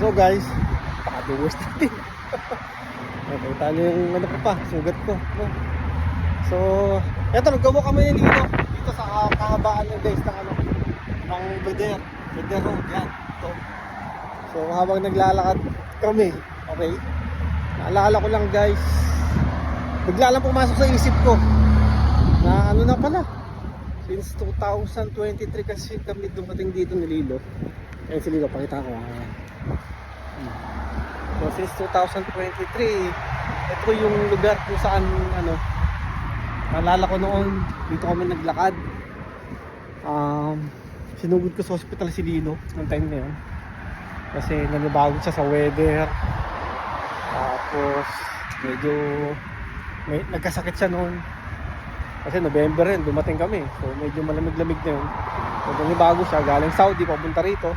So guys, pakaduwas natin. Nakita niyo yung ano ko pa, sugat ko, no? So, eto, naggawa kami dito sa kahabaan ng guys ng ano, ng Beder Road, yan. Ito. So, habang naglalakad kami, okay, naalala ko lang guys, bigla lang pumasok sa isip ko na ano na pala, since 2023 kasi kami dumating dito ni Lilo. Ayan si Lilo, pakita ko. So since 2023, ito yung lugar kung saan ano, naalala ko noon, dito kami naglakad. Sinugod ko sa hospital si Lilo ng time na yun kasi nanibago siya sa weather. Tapos medyo nagkasakit siya noon kasi November rin dumating kami, so medyo malamig-lamig na yun. So nanibago siya, galing Saudi papunta rito.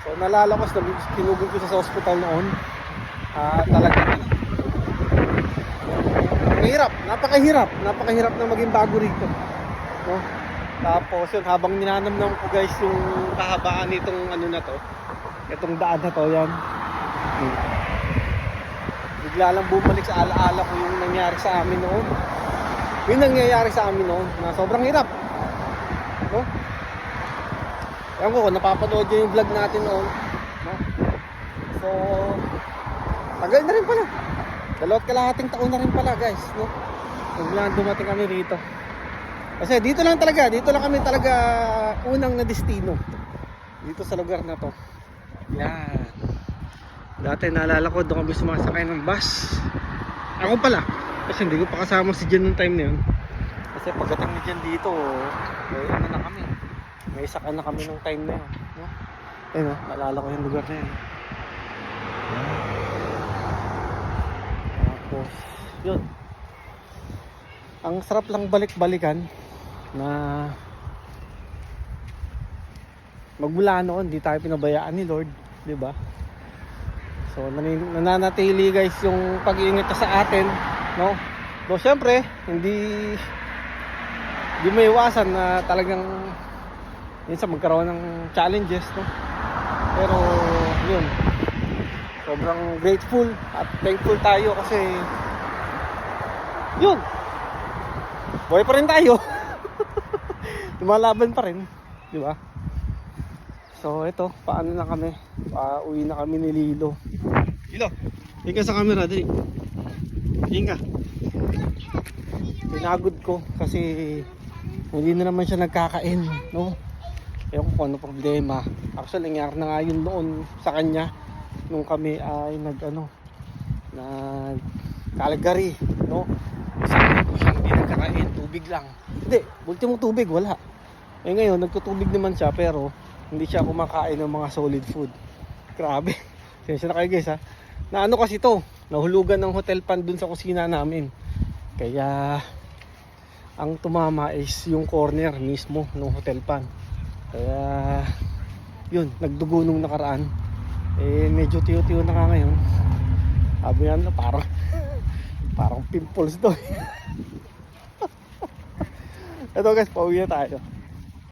So naalala ko sa kinugod ko siya sa hospital noon. Talagang napakahirap na maging bago rito, no? Tapos yun, habang ninanamnam ko guys yung kahabaan nitong ano na to, itong daan na to, yan, bigla lang bumalik sa alaala ko yung nangyari sa amin noon. Yung nangyayari sa amin noon na sobrang hirap, no? Ewan ko kung napapanood nyo yung vlog natin noon, no? So tagal na rin pala, 2.5 taon na rin pala guys, no? Biglang dumating kami rito kasi dito lang kami talaga unang na destino dito sa lugar na to. Yan, dati naalala ko doon kami sumasakay ng bus. Ako pala, kasi hindi ko pa kasama si Jen nung time na yun. Kasi pagdating ni Jen dito, ano na kami, may sakay na kami nung time na yun, no? Ayun, no? Naalala ko yung lugar na yun. Tapos yun, ang sarap lang balik-balikan na magmula noon di tayo pinabayaan ni Lord, di ba? So nananatili guys yung pag-iingat sa atin, no? So syempre hindi maiwasan na talagang minsan magkaroon ng challenges, no? Pero yun, sobrang grateful at thankful tayo kasi yun, buhay pa rin tayo. Lumalaban pa rin, di ba? So ito, paano na kami? Uwi na kami ni Lilo. Lilo, ika sa camera, dali. Ika. Pinagod ko kasi hindi na naman siya nagkakain, no? Ewan ko kung ano problema. Actually, nangyari na nga yun noon sa kanya nung kami ay nag Calgary, no? Sabi ko siya hindi nagkakain, tubig lang. Hindi, ultimong tubig, wala. Eh ngayon, nagtutubig naman siya pero hindi siya kumakain ng mga solid food. Grabe. Sensya na kayo guys ha. Na ano kasi to, nahulugan ng hotel pan dun sa kusina namin. Kaya ang tumama is yung corner mismo ng hotel pan. Kaya yun, nagdugo nung nakaraan. Eh medyo tiyo-tiyo na nga ngayon. Sabi yan, parang pimples to. Ito guys, pauwi na tayo.